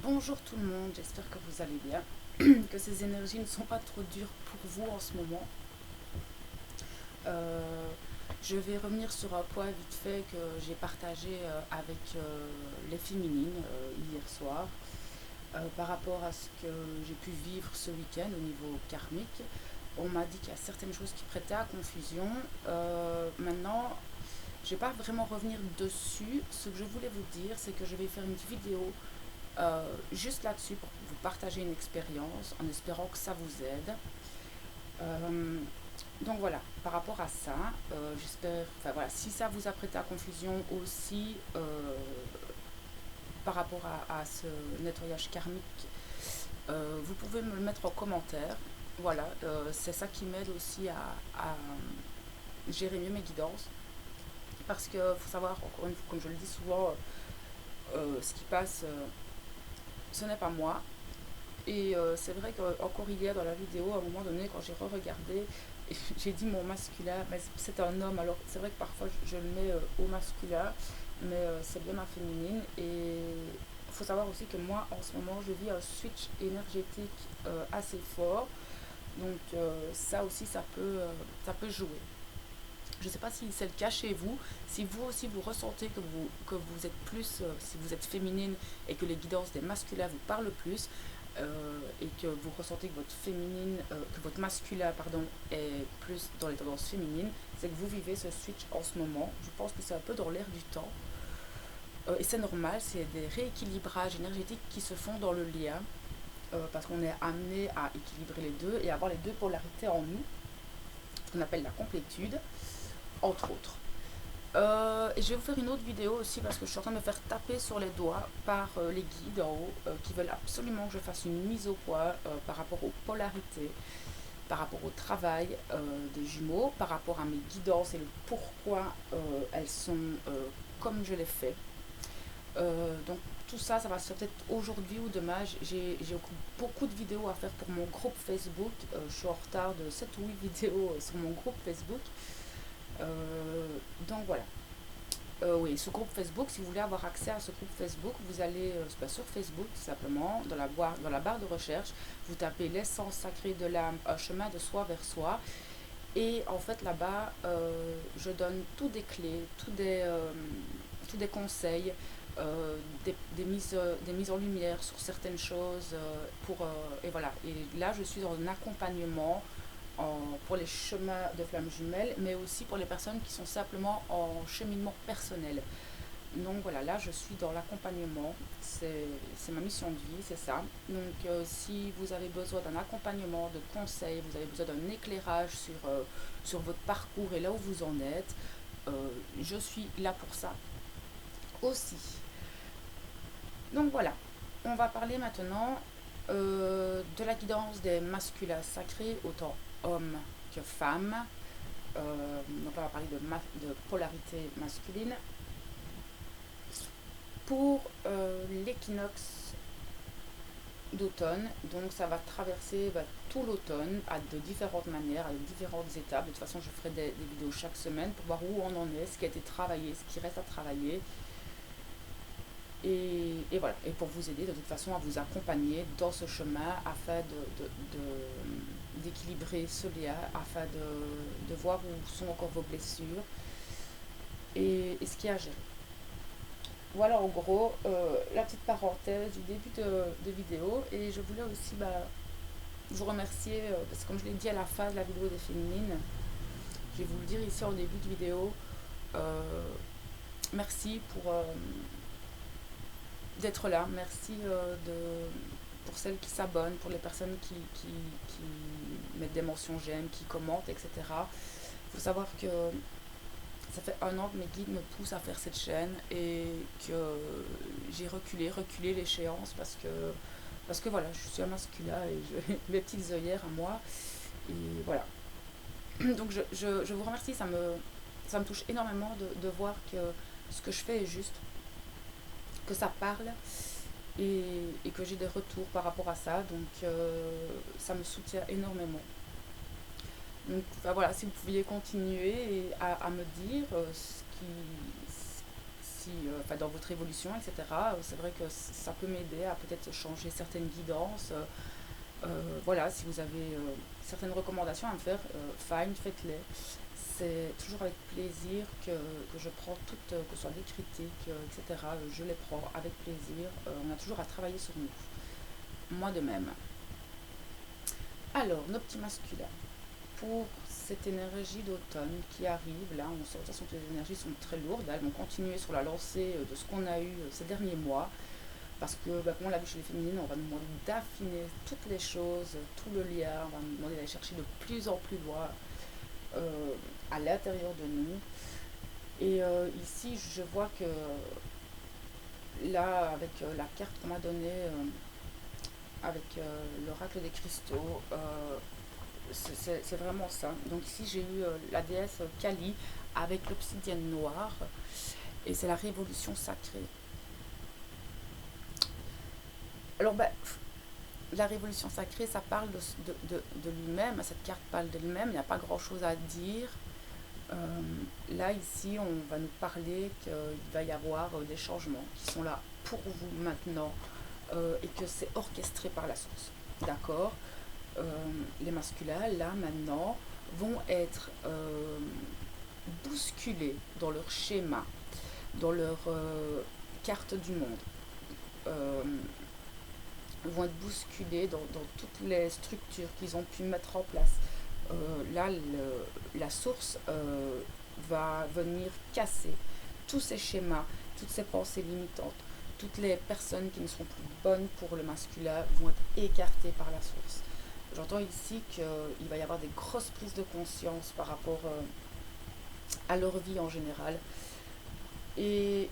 Bonjour tout le monde, j'espère que vous allez bien, que ces énergies ne sont pas trop dures pour vous en ce moment. Euh, je vais revenir sur un point vite fait que j'ai partagé avec les féminines hier soir par rapport à ce que j'ai pu vivre ce week-end au niveau karmique. On m'a dit qu'il y a certaines choses qui prêtaient à confusion. Maintenant, je ne vais pas vraiment revenir dessus. Ce que je voulais vous dire, c'est que je vais faire une vidéo juste là-dessus pour vous partager une expérience en espérant que ça vous aide. Euh, donc voilà, par rapport à ça, j'espère, enfin voilà, si ça vous a prêté à confusion aussi par rapport à ce nettoyage karmique, vous pouvez me le mettre en commentaire. Voilà, c'est ça qui m'aide aussi à gérer mieux mes guidances. Parce qu'il faut savoir, encore une fois, comme je le dis souvent, ce qui passe, ce n'est pas moi. Et c'est vrai qu'encore hier dans la vidéo, à un moment donné, quand j'ai re-regardé, j'ai dit mon masculin, mais c'est un homme, alors c'est vrai que parfois je le mets au masculin, mais c'est bien ma féminine. Et il faut savoir aussi que moi, en ce moment, je vis un switch énergétique assez fort. Donc ça aussi, ça peut jouer. Je ne sais pas si c'est le cas chez vous, si vous aussi vous ressentez que vous êtes plus, si vous êtes féminine et que les guidances des masculins vous parlent plus, et que vous ressentez que votre féminine, que votre masculin pardon, est plus dans les tendances féminines, c'est que vous vivez ce switch en ce moment. Je pense que c'est un peu dans l'air du temps. Et c'est normal, c'est des rééquilibrages énergétiques qui se font dans le lien, parce qu'on est amené à équilibrer les deux et avoir les deux polarités en nous, ce qu'on appelle la complétude, entre autres. Et je vais vous faire une autre vidéo aussi parce que je suis en train de me faire taper sur les doigts par les guides en haut qui veulent absolument que je fasse une mise au point par rapport aux polarités, par rapport au travail des jumeaux, par rapport à mes guidances et le pourquoi elles sont comme je les fais. Donc tout ça, ça va se faire peut-être aujourd'hui ou demain. J'ai beaucoup de vidéos à faire pour mon groupe Facebook. Je suis en retard de 7 ou 8 vidéos sur mon groupe Facebook. Donc voilà. Oui, ce groupe Facebook, si vous voulez avoir accès à ce groupe Facebook, vous allez sur Facebook tout simplement, dans la barre de recherche, vous tapez l'essence sacrée de l'âme, un chemin de soi vers soi. Et en fait là-bas, je donne tout des clés, tout des conseils, des mises en lumière sur certaines choses. Et voilà, et là je suis dans un accompagnement pour les chemins de flammes jumelles, mais aussi pour les personnes qui sont simplement en cheminement personnel. Donc voilà, là je suis dans l'accompagnement, c'est ma mission de vie, c'est ça. Donc si vous avez besoin d'un accompagnement, de conseils, vous avez besoin d'un éclairage sur votre parcours et là où vous en êtes, je suis là pour ça aussi. Donc voilà, on va parler maintenant de la guidance des masculins sacrés, autant hommes que femmes. Donc on va parler de polarité masculine. Pour l'équinoxe d'automne, donc ça va traverser tout l'automne de différentes manières, à de différentes étapes. De toute façon, je ferai des vidéos chaque semaine pour voir où on en est, ce qui a été travaillé, ce qui reste à travailler. Et voilà, et pour vous aider de toute façon à vous accompagner dans ce chemin afin d'équilibrer ce lien, afin de voir où sont encore vos blessures et ce qu'il y a à gérer. Voilà en gros la petite parenthèse du début de vidéo. Et je voulais aussi vous remercier parce que comme je l'ai dit à la fin de la vidéo des féminines, je vais vous le dire ici en début de vidéo, merci d'être là, merci pour celles qui s'abonnent, pour les personnes qui mettent des mentions j'aime, qui commentent, etc. Il faut savoir que ça fait un an que mes guides me poussent à faire cette chaîne et que j'ai reculé l'échéance parce que voilà, je suis un masculin et j'ai mes petites œillères à moi. Et voilà. Donc je vous remercie, ça me touche énormément de voir que ce que je fais est juste, que ça parle et que j'ai des retours par rapport à ça. Donc ça me soutient énormément. Donc voilà, si vous pouviez continuer à me dire si, enfin, dans votre évolution, etc. C'est vrai que ça peut m'aider à peut-être changer certaines guidances. Voilà, si vous avez certaines recommandations à me faire, fine, faites-les. C'est toujours avec plaisir que je prends toutes, que ce soit des critiques, etc. Je les prends avec plaisir. On a toujours à travailler sur nous. Moi de même. Alors, nos petits masculins. Pour cette énergie d'automne qui arrive, là, on sent de toute façon que les énergies sont très lourdes. Elles vont continuer sur la lancée de ce qu'on a eu ces derniers mois. Parce que, comme on l'a vu chez les féminines, on va nous demander d'affiner toutes les choses, tout le lien. On va nous demander d'aller chercher de plus en plus loin à l'intérieur de nous. Et ici, je vois que là, avec la carte qu'on m'a donnée, avec l'oracle des cristaux, c'est vraiment ça. Donc ici, j'ai eu la déesse Kali avec l'obsidienne noire, et c'est la révolution sacrée. Alors, ben, la révolution sacrée, ça parle de lui-même, cette carte parle de lui-même, il n'y a pas grand-chose à dire. Là, ici, on va nous parler qu'il va y avoir des changements qui sont là pour vous maintenant, et que c'est orchestré par la source. D'accord. Les masculins, là, maintenant, vont être bousculés dans leur schéma, dans leur carte du monde. Euh, vont être bousculés dans toutes les structures qu'ils ont pu mettre en place. Là, la source va venir casser tous ces schémas, toutes ces pensées limitantes. Toutes les personnes qui ne seront plus bonnes pour le masculin vont être écartées par la source. J'entends ici qu'il va y avoir des grosses prises de conscience par rapport à leur vie en général. Et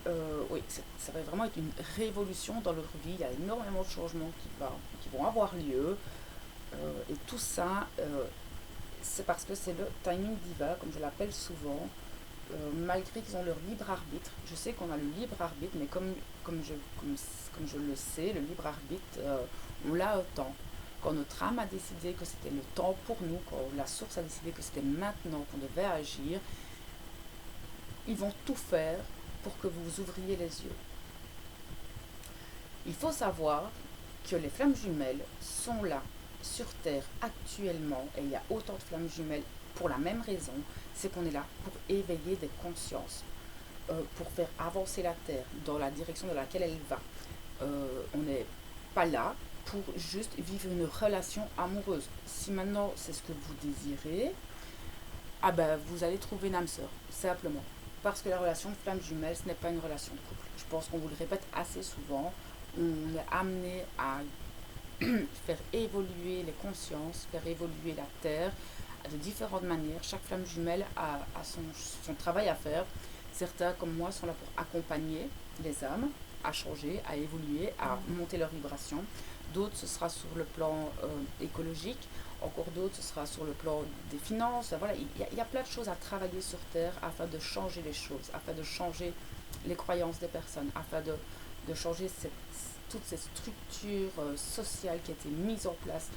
oui, ça va vraiment être une révolution dans leur vie. Il y a énormément de changements qui vont avoir lieu. Et tout ça, c'est parce que c'est le timing divin, comme je l'appelle souvent. Malgré qu'ils ont leur libre arbitre, je sais qu'on a le libre arbitre, mais comme je le sais, le libre arbitre, on l'a un temps. Quand notre âme a décidé que c'était le temps pour nous, quand la source a décidé que c'était maintenant qu'on devait agir, ils vont tout faire pour que vous ouvriez les yeux. Il faut savoir que les flammes jumelles sont là, sur Terre, actuellement, et il y a autant de flammes jumelles pour la même raison, c'est qu'on est là pour éveiller des consciences, pour faire avancer la Terre dans la direction dans laquelle elle va. On n'est pas là pour juste vivre une relation amoureuse. Si maintenant c'est ce que vous désirez, ah ben vous allez trouver une âme sœur, simplement. Parce que la relation de flamme jumelle, ce n'est pas une relation de couple. Je pense qu'on vous le répète assez souvent. On est amené à faire évoluer les consciences, faire évoluer la Terre de différentes manières. Chaque flamme jumelle a son travail à faire. Certains, comme moi, sont là pour accompagner les âmes à changer, à évoluer, à monter leur vibration. D'autres, ce sera sur le plan écologique. Encore d'autres, ce sera sur le plan des finances. Voilà, il y a plein de choses à travailler sur Terre afin de changer les choses, afin de changer les croyances des personnes, afin de changer toutes ces structures sociales qui ont été mises en place.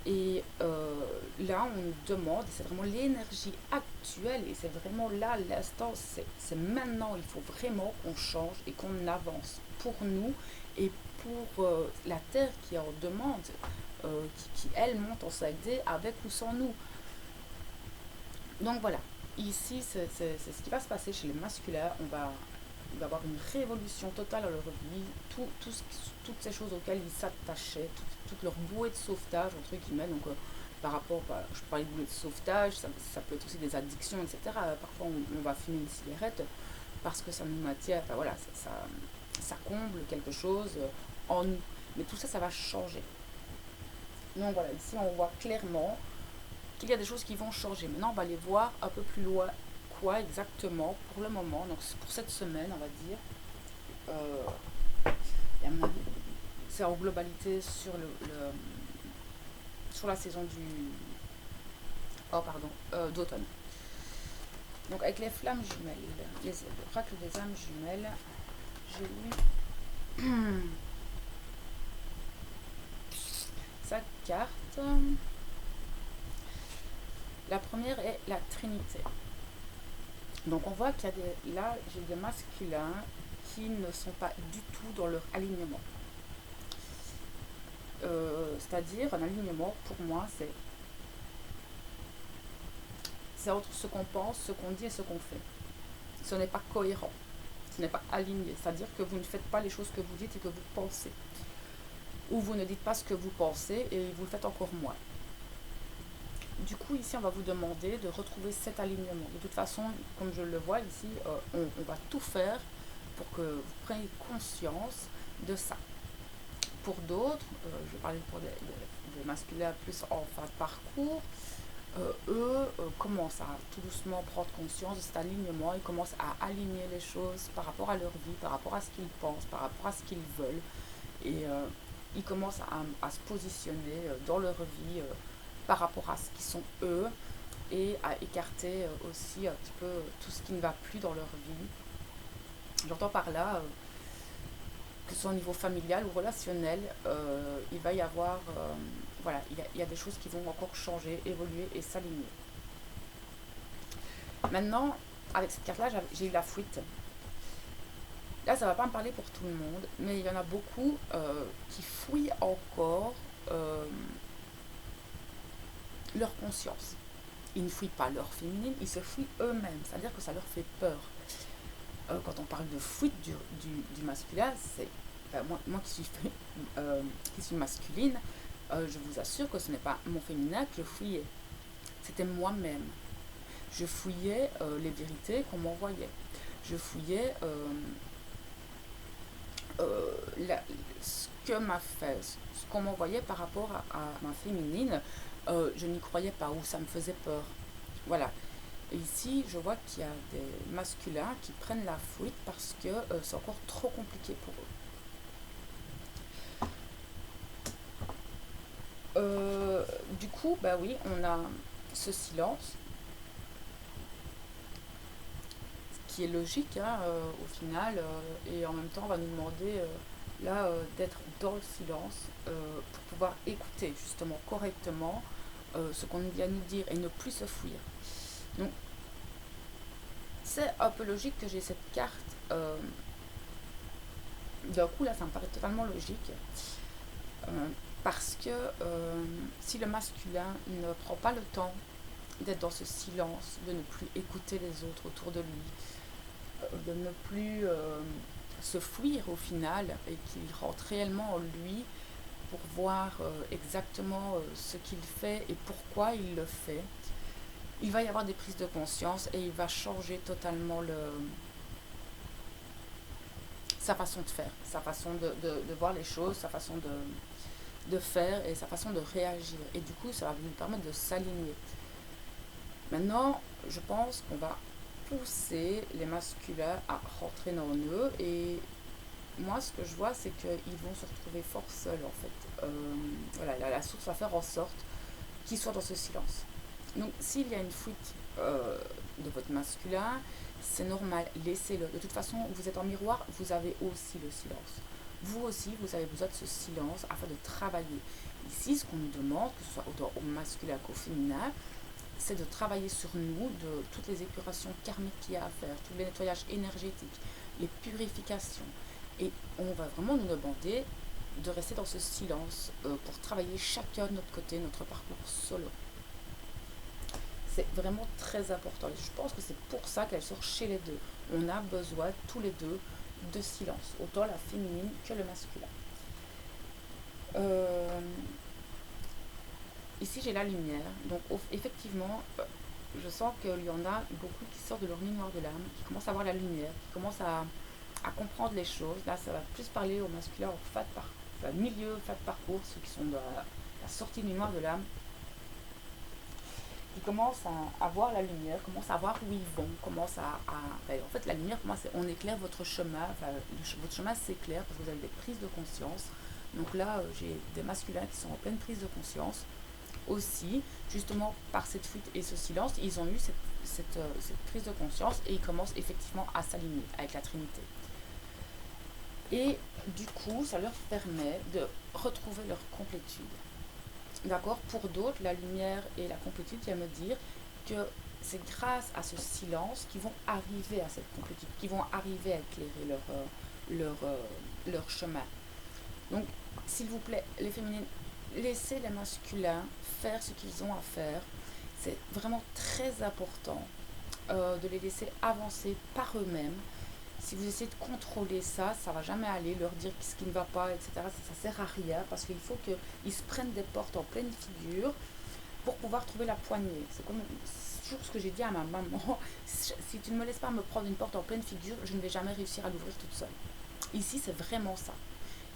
Et là, on nous demande, c'est vraiment l'énergie actuelle, et c'est vraiment là, l'instant, c'est maintenant, il faut vraiment qu'on change et qu'on avance pour nous et pour la Terre qui en demande, qui elle monte en 5D avec ou sans nous. Donc voilà, ici, c'est ce qui va se passer chez les masculins. Il va y avoir une révolution totale dans leur vie, toutes ces choses auxquelles ils s'attachaient, toute leur bouée de sauvetage, entre guillemets. Donc, par rapport, je parlais de bouée de sauvetage, ça peut être aussi des addictions, etc. Parfois, on va fumer une cigarette parce que ça nous maintient, enfin voilà, ça comble quelque chose en nous. Mais tout ça, ça va changer. Donc voilà, ici, on voit clairement qu'il y a des choses qui vont changer. Maintenant, on va les voir un peu plus loin. Quoi exactement pour le moment, donc pour cette semaine, on va dire. Et à mon avis, c'est en globalité sur sur la saison d'automne. Donc avec les flammes jumelles, l'oracle des âmes jumelles, j'ai lu 5 cartes. La première est la Trinité. Donc on voit qu'il y a des, là j'ai des masculins qui ne sont pas du tout dans leur alignement. C'est-à-dire un alignement pour moi c'est entre ce qu'on pense, ce qu'on dit et ce qu'on fait. Ce n'est pas cohérent, ce n'est pas aligné, c'est-à-dire que vous ne faites pas les choses que vous dites et que vous pensez. Ou vous ne dites pas ce que vous pensez et vous le faites encore moins. Du coup, ici, on va vous demander de retrouver cet alignement. De toute façon, comme je le vois ici, on va tout faire pour que vous preniez conscience de ça. Pour d'autres, je vais parler pour des masculins plus en fin de parcours, eux commencent à tout doucement prendre conscience de cet alignement. Ils commencent à aligner les choses par rapport à leur vie, par rapport à ce qu'ils pensent, par rapport à ce qu'ils veulent. Et ils commencent à se positionner dans leur vie par rapport à ce qu'ils sont eux et à écarter aussi un petit peu tout ce qui ne va plus dans leur vie. J'entends par là, que ce soit au niveau familial ou relationnel, il va y avoir, voilà, il y a des choses qui vont encore changer, évoluer et s'aligner. Maintenant, avec cette carte-là, j'ai eu la fuite. Là, ça ne va pas me parler pour tout le monde, mais il y en a beaucoup qui fouillent encore leur conscience. Ils ne fouillent pas leur féminine, ils se fouillent eux-mêmes, c'est-à-dire que ça leur fait peur. Quand on parle de fuite du masculin, c'est moi qui suis masculine, je vous assure que ce n'est pas mon féminin que je fouillais, c'était moi-même. Je fouillais les vérités qu'on m'envoyait. Je fouillais ce que m'a fait, ce qu'on m'envoyait par rapport à ma féminine. Je n'y croyais pas ou ça me faisait peur. Voilà. Et ici, je vois qu'il y a des masculins qui prennent la fuite parce que c'est encore trop compliqué pour eux. Du coup, bah oui, on a ce silence, ce qui est logique hein, au final, et en même temps, on va nous demander là d'être dans le silence pour pouvoir écouter justement correctement ce qu'on vient nous dire et ne plus se fuir. Donc, c'est un peu logique que j'ai cette carte. D'un coup, là, ça me paraît totalement logique. Parce que si le masculin ne prend pas le temps d'être dans ce silence, de ne plus écouter les autres autour de lui, de ne plus se fuir au final, et qu'il rentre réellement en lui pour voir exactement ce qu'il fait et pourquoi il le fait, il va y avoir des prises de conscience et il va changer totalement sa façon de faire, sa façon de voir les choses, sa façon de faire et sa façon de réagir. Et du coup, ça va lui permettre de s'aligner. Maintenant, je pense qu'on va pousser les masculins à rentrer dans eux. Et moi, ce que je vois, c'est qu'ils vont se retrouver fort seuls, en fait. Voilà, la source va faire en sorte qu'ils soient dans ce silence. Donc, s'il y a une fuite de votre masculin, c'est normal, laissez-le. De toute façon, vous êtes en miroir, vous avez aussi le silence. Vous aussi, vous avez besoin de ce silence afin de travailler. Ici, ce qu'on nous demande, que ce soit au masculin qu'au féminin, c'est de travailler sur nous, de toutes les épurations karmiques qu'il y a à faire, tous les nettoyages énergétiques, les purifications. Et on va vraiment nous demander de rester dans ce silence pour travailler chacun de notre côté, notre parcours solo. C'est vraiment très important. Et je pense que c'est pour ça qu'elle sort chez les deux. On a besoin tous les deux de silence, autant la féminine que le masculin. Ici j'ai la lumière, donc effectivement je sens qu'il y en a beaucoup qui sortent de leur miroir de l'âme, qui commencent à voir la lumière, qui commencent à comprendre les choses. Là ça va plus parler au masculin, au milieu, fin de parcours, ceux qui sont dans la sortie du miroir de l'âme. Ils commencent à voir la lumière, commencent à voir où ils vont, commencent en fait, la lumière, pour moi, c'est on éclaire votre chemin, votre chemin s'éclaire parce que vous avez des prises de conscience. Donc là, j'ai des masculins qui sont en pleine prise de conscience. Aussi, justement, par cette fuite et ce silence, ils ont eu cette prise de conscience et ils commencent effectivement à s'aligner avec la Trinité. Et du coup, ça leur permet de retrouver leur complétude. D'accord. Pour d'autres, la lumière et la complétude vient me dire que c'est grâce à ce silence qu'ils vont arriver à cette complétude, qu'ils vont arriver à éclairer leur, euh, leur chemin. Donc, s'il vous plaît, les féminines, laissez les masculins faire ce qu'ils ont à faire. C'est vraiment très important de les laisser avancer par eux-mêmes. Si vous essayez de contrôler ça, ça va jamais aller, leur dire ce qui ne va pas, etc. Ça sert à rien parce qu'il faut qu'ils se prennent des portes en pleine figure pour pouvoir trouver la poignée. C'est comme toujours ce que j'ai dit à ma maman. Si tu ne me laisses pas me prendre une porte en pleine figure, je ne vais jamais réussir à l'ouvrir toute seule. Ici, c'est vraiment ça.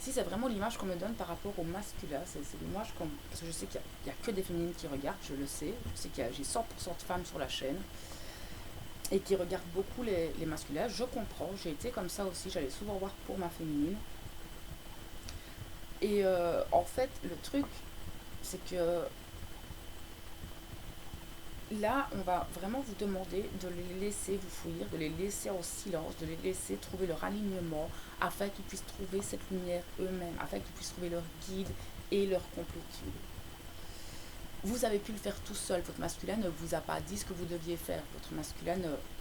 Ici, c'est vraiment l'image qu'on me donne par rapport au masculin. C'est l'image qu'on... Parce que je sais qu'il n'y a que des féminines qui regardent, je le sais. Je sais j'ai 100% de femmes sur la chaîne et qui regardent beaucoup les masculins. Je comprends, j'ai été comme ça aussi. J'allais souvent voir pour ma féminine. Et en fait, le truc, c'est que là, on va vraiment vous demander de les laisser vous fuir, de les laisser en silence, de les laisser trouver leur alignement afin qu'ils puissent trouver cette lumière eux-mêmes, afin qu'ils puissent trouver leur guide et leur complétude. Vous avez pu le faire tout seul, votre masculin ne vous a pas dit ce que vous deviez faire, votre masculin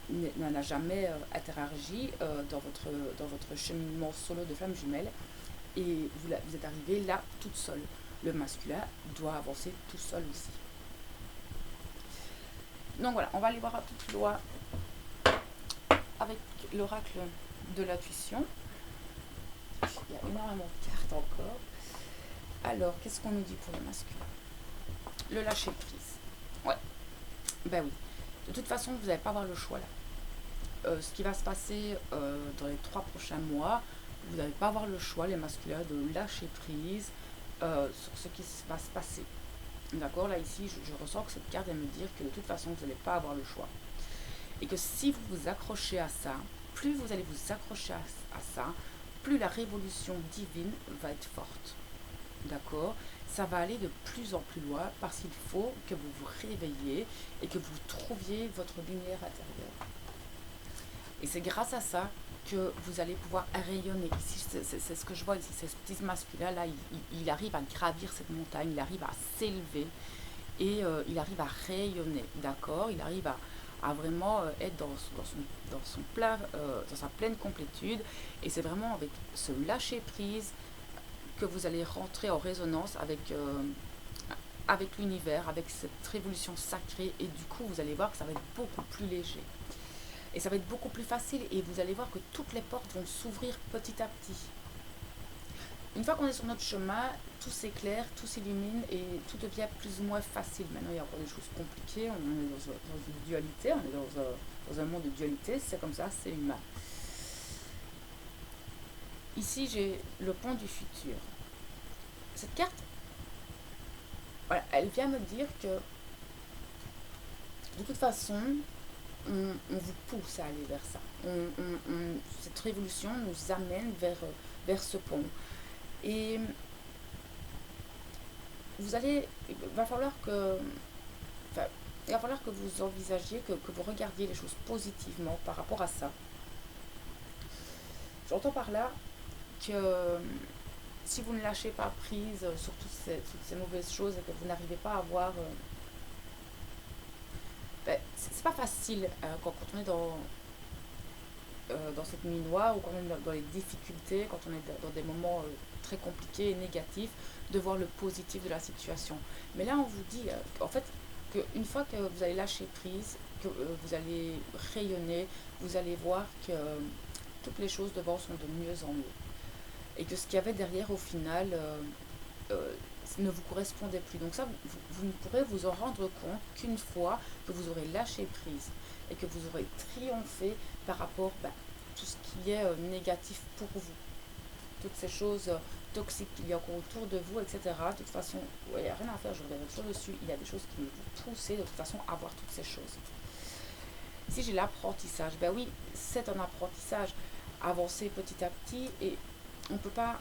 n'en a jamais interagi dans votre cheminement solo de flamme jumelle et vous êtes arrivé là toute seule. Le masculin doit avancer tout seul aussi. Donc voilà, on va aller voir à toute loi avec l'oracle de l'intuition. Il y a énormément de cartes encore. Alors, qu'est-ce qu'on nous dit pour le masculin? Le lâcher prise. Ouais, ben oui. De toute façon, vous n'allez pas avoir le choix là. Ce qui va se passer dans les 3 prochains mois, vous n'allez pas avoir le choix, les masculins, de lâcher prise sur ce qui va se passer. D'accord, là ici, je ressens que cette carte va me dire que de toute façon, vous n'allez pas avoir le choix. Et que si vous vous accrochez à ça, plus vous allez vous accrocher à ça, plus la révolution divine va être forte. D'accord, ça va aller de plus en plus loin parce qu'il faut que vous vous réveilliez et que vous trouviez votre lumière intérieure. Et c'est grâce à ça que vous allez pouvoir rayonner. Ici, c'est ce que je vois ici, ce petit masculin-là, il arrive à gravir cette montagne, il arrive à s'élever et il arrive à rayonner, d'accord? Il arrive à vraiment être dans sa pleine complétude. Et c'est vraiment avec ce lâcher-prise que vous allez rentrer en résonance avec l'univers, avec cette révolution sacrée. Et du coup, vous allez voir que ça va être beaucoup plus léger. Et ça va être beaucoup plus facile et vous allez voir que toutes les portes vont s'ouvrir petit à petit. Une fois qu'on est sur notre chemin, tout s'éclaire, tout s'illumine et tout devient plus ou moins facile. Maintenant, il y a encore des choses compliquées, on est dans une dualité, on est dans un monde de dualité, c'est comme ça, c'est humain. Ici, j'ai le pont du futur. Cette carte, voilà, elle vient me dire que de toute façon, on vous pousse à aller vers ça. Cette révolution nous amène vers ce pont. Et il va falloir que vous envisagiez, que vous regardiez les choses positivement par rapport à ça. J'entends par là que si vous ne lâchez pas prise sur toutes ces mauvaises choses et que vous n'arrivez pas à voir... c'est pas facile quand on est dans cette nuit noire ou quand on est dans les difficultés, quand on est dans des moments très compliqués et négatifs, de voir le positif de la situation. Mais là, on vous dit, en fait, qu'une fois que vous allez lâcher prise, que vous allez rayonner, vous allez voir que toutes les choses devant sont de mieux en mieux. Et que ce qu'il y avait derrière, au final, ne vous correspondait plus. Donc ça, vous ne pourrez vous en rendre compte qu'une fois que vous aurez lâché prise et que vous aurez triomphé par rapport à tout ce qui est négatif pour vous. Toutes ces choses toxiques qu'il y a encore autour de vous, etc. De toute façon, il n'y a rien à faire, je reviendrai toujours dessus. Il y a des choses qui vous poussent de toute façon à voir toutes ces choses. Si j'ai l'apprentissage, ben oui, c'est un apprentissage. Avancer petit à petit et on ne peut pas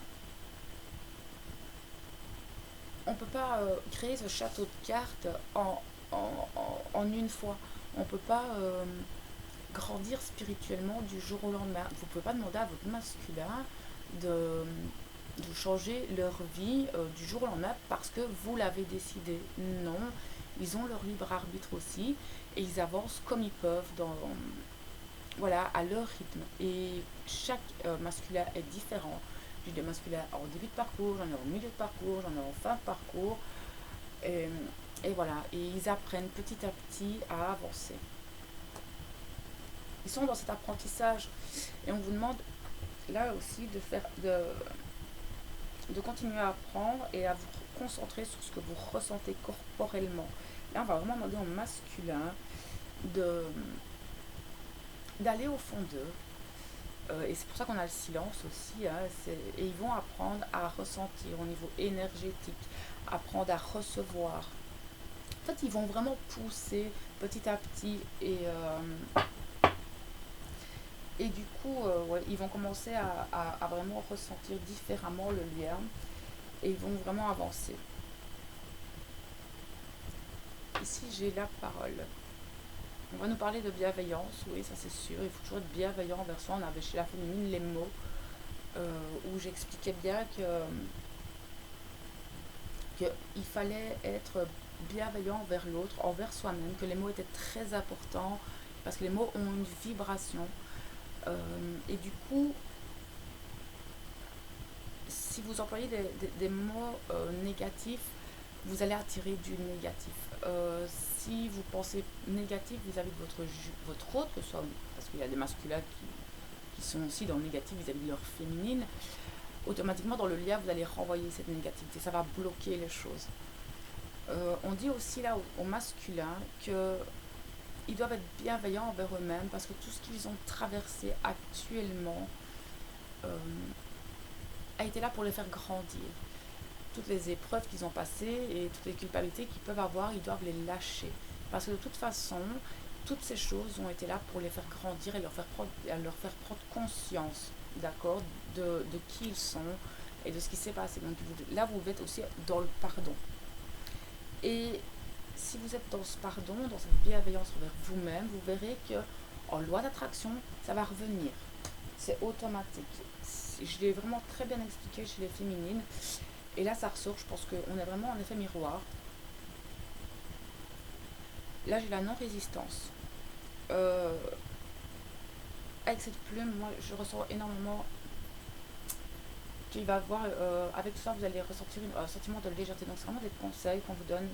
créer ce château de cartes en une fois. On ne peut pas grandir spirituellement du jour au lendemain. Vous ne pouvez pas demander à votre masculin de changer leur vie du jour au lendemain parce que vous l'avez décidé. Non, ils ont leur libre arbitre aussi, et ils avancent comme ils peuvent voilà, à leur rythme. Et chaque masculin est différent. J'ai des masculins en début de parcours, j'en ai au milieu de parcours, j'en ai en fin de parcours. Et, et voilà, et ils apprennent petit à petit à avancer. Ils sont dans cet apprentissage. Et on vous demande là aussi de continuer à apprendre et à vous concentrer sur ce que vous ressentez corporellement. Là, on va vraiment demander au masculin de d'aller au fond d'eux. Et c'est pour ça qu'on a le silence aussi. Hein, et ils vont apprendre à ressentir au niveau énergétique, apprendre à recevoir. En fait, ils vont vraiment pousser petit à petit et du coup, ouais, ils vont commencer à vraiment ressentir différemment le lien et ils vont vraiment avancer. Ici, j'ai la parole. On va nous parler de bienveillance, oui, ça c'est sûr. Il faut toujours être bienveillant envers soi. On avait chez la féminine les mots où j'expliquais bien qu'il fallait être bienveillant envers l'autre, envers soi-même, que les mots étaient très importants parce que les mots ont une vibration. Et du coup, si vous employez des mots négatifs, vous allez attirer du négatif. Si vous pensez négatif vis-à-vis de votre autre, soit, parce qu'il y a des masculins qui sont aussi dans le négatif vis-à-vis de leur féminine, automatiquement dans le lien, vous allez renvoyer cette négativité. Ça va bloquer les choses. On dit aussi là aux masculins qu'ils doivent être bienveillants envers eux-mêmes parce que tout ce qu'ils ont traversé actuellement a été là pour les faire grandir. Toutes les épreuves qu'ils ont passées et toutes les culpabilités qu'ils peuvent avoir, ils doivent les lâcher. Parce que de toute façon, toutes ces choses ont été là pour les faire grandir et leur faire prendre conscience, d'accord, de qui ils sont et de ce qui s'est passé. Donc là, vous êtes aussi dans le pardon. Et si vous êtes dans ce pardon, dans cette bienveillance envers vous-même, vous verrez que en loi d'attraction, ça va revenir. C'est automatique. Je l'ai vraiment très bien expliqué chez les féminines. Et là, ça ressort. Je pense qu'on est vraiment en effet miroir. Là, j'ai la non-résistance. Avec cette plume, moi, je ressens énormément qu'il va avoir, avec tout ça, vous allez ressentir un sentiment de légèreté. Donc, c'est vraiment des conseils qu'on vous donne.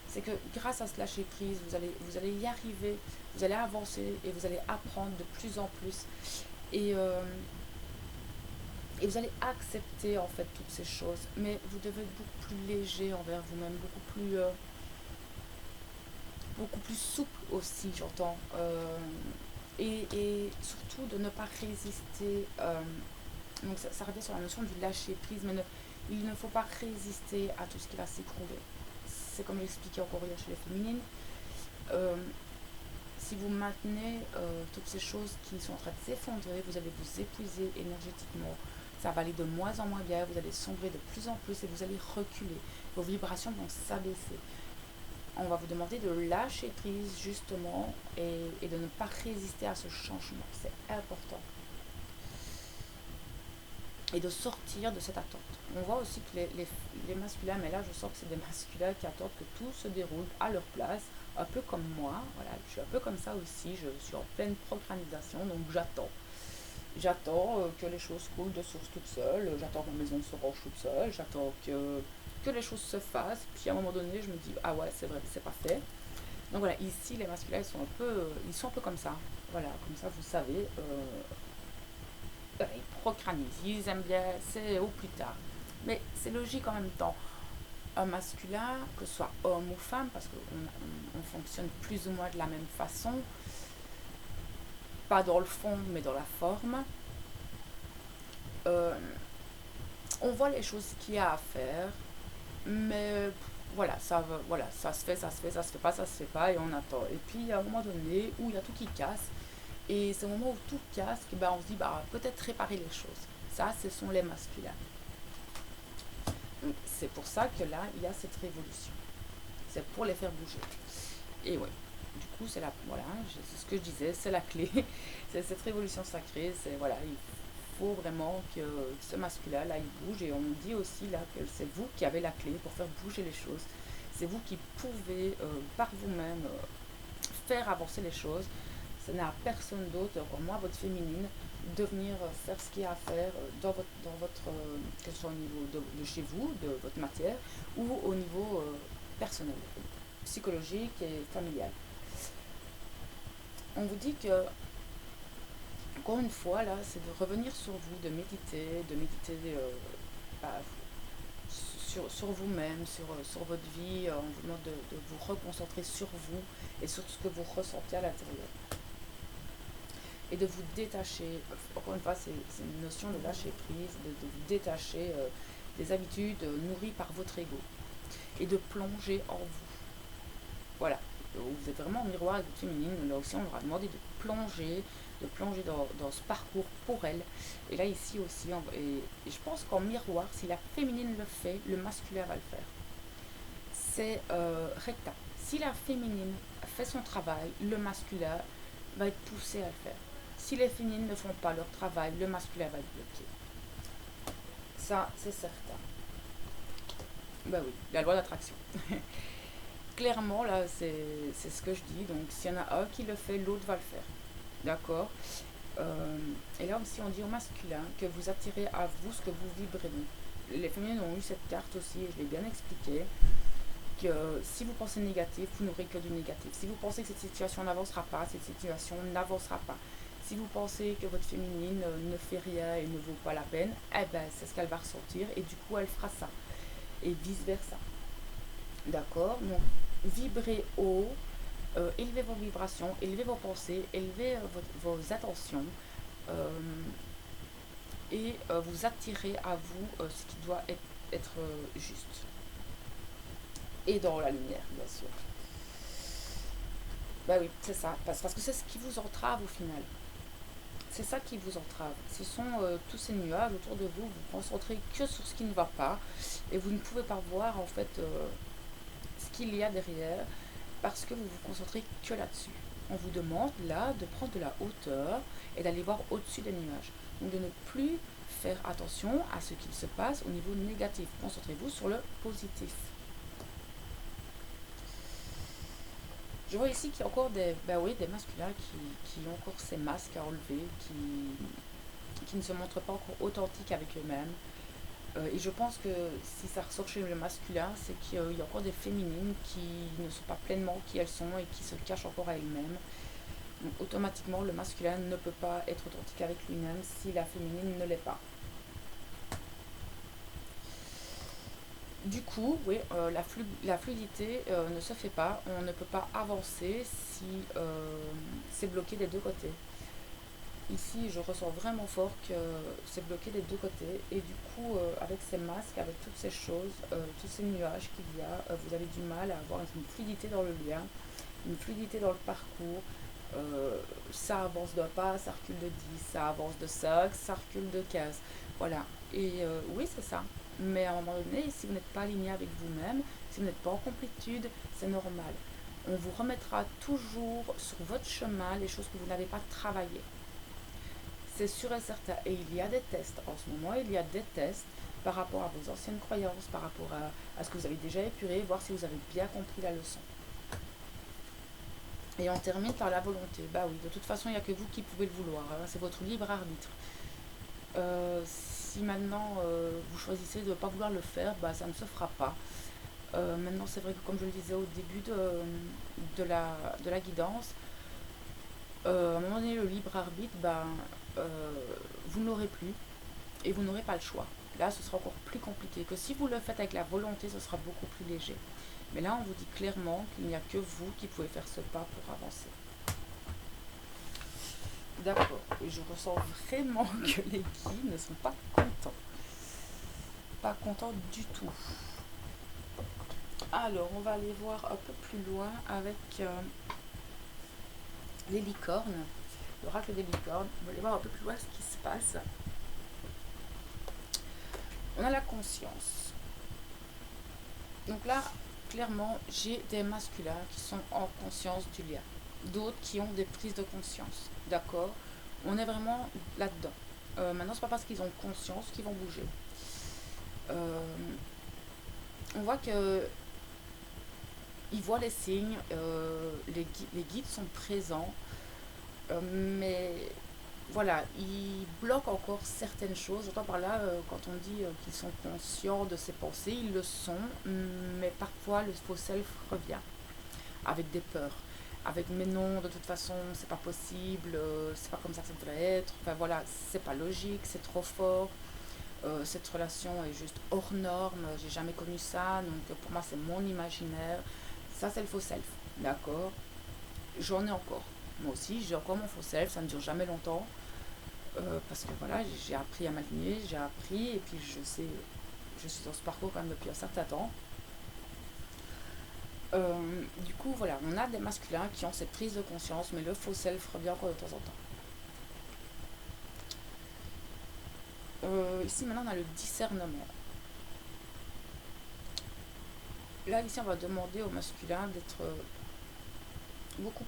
C'est que grâce à ce lâcher prise, vous allez y arriver, vous allez avancer et vous allez apprendre de plus en plus. Et vous allez accepter en fait toutes ces choses. Mais vous devez être beaucoup plus léger envers vous-même, beaucoup plus souple aussi, j'entends. Et surtout de ne pas résister. Donc ça revient sur la notion du lâcher prise, mais il ne faut pas résister à tout ce qui va s'écrouler. C'est comme j'expliquais encore hier chez les féminines. Si vous maintenez toutes ces choses qui sont en train de s'effondrer, vous allez vous épuiser énergétiquement. Ça va aller de moins en moins bien, vous allez sombrer de plus en plus et vous allez reculer. Vos vibrations vont s'abaisser. On va vous demander de lâcher prise justement et de ne pas résister à ce changement. C'est important. Et de sortir de cette attente. On voit aussi que les masculins, mais là je sens que c'est des masculins qui attendent que tout se déroule à leur place, un peu comme moi. Voilà, je suis un peu comme ça aussi, je suis en pleine procrastination, donc j'attends. J'attends que les choses coulent de source toute seule, j'attends que ma maison se range toute seule, j'attends que les choses se fassent, puis à un moment donné je me dis ah ouais c'est vrai, c'est pas fait. Donc voilà, ici les masculins ils sont un peu comme ça. Voilà, comme ça vous savez, ils procrastinent, ils aiment bien, c'est au plus tard. Mais c'est logique en même temps. Un masculin, que ce soit homme ou femme, parce qu'on fonctionne plus ou moins de la même façon, pas dans le fond mais dans la forme, on voit les choses qu'il y a à faire, mais voilà, ça se fait, ça se fait, ça se fait pas, ça se fait pas, et on attend. Et puis il y a un moment donné où il y a tout qui casse, et c'est au moment où tout casse que on se dit peut-être réparer les choses. Ça, ce sont les masculins. C'est pour ça que là, il y a cette révolution. C'est pour les faire bouger. Et ouais, du coup, c'est ce que je disais, c'est la clé. C'est cette révolution sacrée. C'est voilà, il faut vraiment que ce masculin là, il bouge. Et on dit aussi là que c'est vous qui avez la clé pour faire bouger les choses. C'est vous qui pouvez par vous-même faire avancer les choses. Ce n'est à personne d'autre, encore moins votre féminine, de venir faire ce qu'il y a à faire que ce soit au niveau de chez vous, de votre matière, ou au niveau personnel, psychologique et familial. On vous dit que, encore une fois, là, c'est de revenir sur vous, de méditer bah, sur vous-même, sur votre vie. On vous demande de vous reconcentrer sur vous et sur ce que vous ressentez à l'intérieur. Et de vous détacher, encore une fois, c'est une notion de lâcher prise, de vous détacher des habitudes nourries par votre ego et de plonger en vous. Voilà, vous êtes vraiment en miroir avec votre féminine. Là aussi, on leur a demandé de plonger dans ce parcours pour elle. Et là, ici aussi, et je pense qu'en miroir, si la féminine le fait, le masculin va le faire. C'est recta. Si la féminine fait son travail, le masculin va être poussé à le faire. Si les féminines ne font pas leur travail, le masculin va être bloqué. Ça, c'est certain. Bah oui, la loi d'attraction. Clairement, là, c'est ce que je dis. Donc, s'il y en a un qui le fait, l'autre va le faire. D'accord. Et là aussi, on dit au masculin que vous attirez à vous ce que vous vibrez. Donc, les féminines ont eu cette carte aussi, et je l'ai bien expliqué, que si vous pensez négatif, vous n'aurez que du négatif. Si vous pensez que cette situation n'avancera pas, cette situation n'avancera pas. Si vous pensez que votre féminine ne fait rien et ne vaut pas la peine, eh ben, c'est ce qu'elle va ressentir, et du coup, elle fera ça. Et vice-versa. D'accord. Donc, vibrez haut, élevez vos vibrations, élevez vos pensées, élevez vos attentions et vous attirez à vous ce qui doit être juste. Et dans la lumière, bien sûr. Bah oui, c'est ça. Parce que c'est ce qui vous entrave au final. C'est ça qui vous entrave. Ce sont tous ces nuages autour de vous. Vous concentrez que sur ce qui ne va pas. Et vous ne pouvez pas voir en fait ce qu'il y a derrière. Parce que vous vous concentrez que là-dessus. On vous demande là de prendre de la hauteur et d'aller voir au-dessus des nuages. Donc de ne plus faire attention à ce qu'il se passe au niveau négatif. Concentrez-vous sur le positif. Je vois ici qu'il y a encore des masculins qui ont encore ces masques à enlever, qui ne se montrent pas encore authentiques avec eux-mêmes. Et je pense que si ça ressort chez le masculin, c'est qu'il y a encore des féminines qui ne sont pas pleinement qui elles sont et qui se cachent encore à elles-mêmes. Donc automatiquement, le masculin ne peut pas être authentique avec lui-même si la féminine ne l'est pas. Du coup, oui, la fluidité ne se fait pas. On ne peut pas avancer si c'est bloqué des deux côtés. Ici, je ressens vraiment fort que c'est bloqué des deux côtés. Et du coup, avec ces masques, avec toutes ces choses, tous ces nuages qu'il y a, vous avez du mal à avoir une fluidité dans le lien, une fluidité dans le parcours. Ça avance d'un pas, ça recule de 10, ça avance de 5, ça recule de 15. Voilà. Et oui, c'est ça. Mais à un moment donné, si vous n'êtes pas aligné avec vous-même, si vous n'êtes pas en complétude, c'est normal. On vous remettra toujours sur votre chemin les choses que vous n'avez pas travaillées. C'est sûr et certain. Et il y a des tests. En ce moment, il y a des tests par rapport à vos anciennes croyances, par rapport à ce que vous avez déjà épuré, voir si vous avez bien compris la leçon. Et on termine par la volonté. Bah oui, de toute façon, il n'y a que vous qui pouvez le vouloir. Hein. C'est votre libre arbitre. Si maintenant vous choisissez de ne pas vouloir le faire, bah, ça ne se fera pas. Maintenant, c'est vrai que comme je le disais au début de la guidance, à un moment donné, le libre arbitre, vous ne l'aurez plus et vous n'aurez pas le choix. Là, ce sera encore plus compliqué que si vous le faites avec la volonté, ce sera beaucoup plus léger. Mais là, on vous dit clairement qu'il n'y a que vous qui pouvez faire ce pas pour avancer. D'accord. Et je ressens vraiment que les guides ne sont pas contents. Pas contents du tout. Alors, on va aller voir un peu plus loin avec les licornes. L'oracle des licornes. On va aller voir un peu plus loin ce qui se passe. On a la conscience. Donc là, clairement, j'ai des masculins qui sont en conscience du lien. D'autres qui ont des prises de conscience. D'accord. On est vraiment là-dedans. Maintenant, c'est pas parce qu'ils ont conscience qu'ils vont bouger. On voit que ils voient les signes, les guides sont présents, mais voilà, ils bloquent encore certaines choses. J'entends par là, quand on dit qu'ils sont conscients de ses pensées, ils le sont, mais parfois le faux self revient avec des peurs. Avec mais non, de toute façon, c'est pas possible, c'est pas comme ça que ça devrait être. Enfin voilà, c'est pas logique, c'est trop fort. Cette relation est juste hors norme, j'ai jamais connu ça, donc pour moi c'est mon imaginaire. Ça c'est le faux self, d'accord. J'en ai encore. Moi aussi, j'ai encore mon faux self, ça ne dure jamais longtemps. Parce que voilà, j'ai appris à m'aligner, j'ai appris, et puis je suis dans ce parcours quand même depuis un certain temps. Du coup, voilà, on a des masculins qui ont cette prise de conscience, mais le faux self revient encore de temps en temps. Ici, maintenant, on a le discernement. Là, ici, on va demander au masculin d'être beaucoup,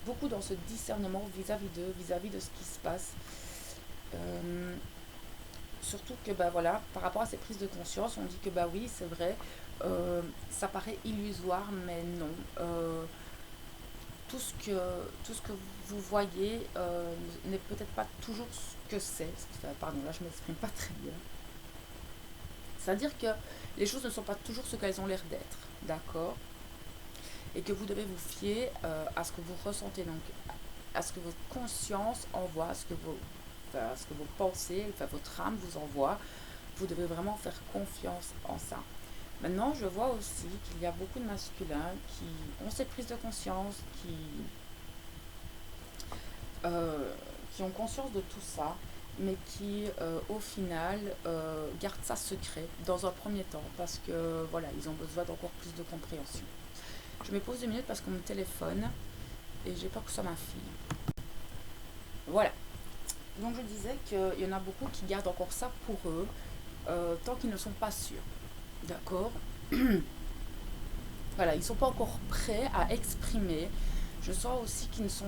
beaucoup dans ce discernement vis-à-vis d'eux, vis-à-vis de ce qui se passe. Euh, Surtout que, bah voilà, par rapport à ces prises de conscience, on dit que, bah oui, c'est vrai, ça paraît illusoire, mais non. Tout tout ce que vous voyez n'est peut-être pas toujours ce que c'est. Enfin, pardon, là je m'exprime pas très bien. C'est-à-dire que les choses ne sont pas toujours ce qu'elles ont l'air d'être, d'accord. Et que vous devez vous fier à ce que vous ressentez, donc à ce que votre conscience envoie, à ce que vos pensées, enfin votre âme vous envoie. Vous devez vraiment faire confiance en ça. Maintenant, je vois aussi qu'il y a beaucoup de masculins qui ont cette prise de conscience, euh, qui ont conscience de tout ça, mais qui, au final, gardent ça secret dans un premier temps, parce que, voilà, ils ont besoin d'encore plus de compréhension. Je me pose 2 minutes parce qu'on me téléphone, et j'ai peur que ce soit ma fille. Voilà. Donc je disais qu'il y en a beaucoup qui gardent encore ça pour eux, tant qu'ils ne sont pas sûrs. D'accord. Voilà, ils ne sont pas encore prêts à exprimer. Je sens aussi qu'ils ne sont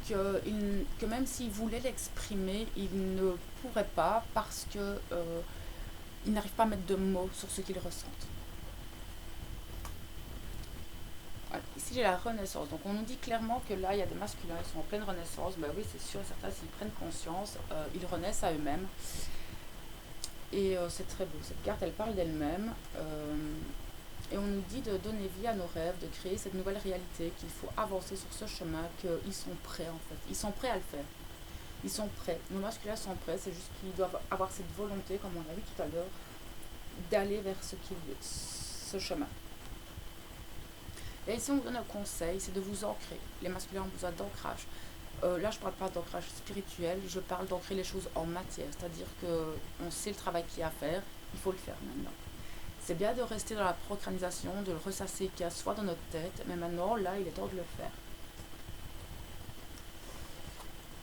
que même s'ils voulaient l'exprimer, ils ne pourraient pas parce que ils n'arrivent pas à mettre de mots sur ce qu'ils ressentent. Voilà. Ici j'ai la renaissance. Donc on nous dit clairement que là il y a des masculins, ils sont en pleine renaissance. Ben oui, c'est sûr et certain, s'ils prennent conscience, ils renaissent à eux-mêmes. Et c'est très beau. Cette carte, elle parle d'elle-même. Et on nous dit de donner vie à nos rêves, de créer cette nouvelle réalité, qu'il faut avancer sur ce chemin, qu'ils sont prêts en fait. Ils sont prêts à le faire. Ils sont prêts. Nos masculins sont prêts, c'est juste qu'ils doivent avoir cette volonté, comme on l'a vu tout à l'heure, d'aller vers ce chemin. Et ici, on vous donne un conseil, c'est de vous ancrer. Les masculins ont besoin d'ancrage. Là, je ne parle pas d'ancrage spirituel, je parle d'ancrer les choses en matière. C'est-à-dire qu'on sait le travail qu'il y a à faire, il faut le faire maintenant. C'est bien de rester dans la procrastination, de le ressasser qu'il y a soit dans notre tête, mais maintenant, là, il est temps de le faire.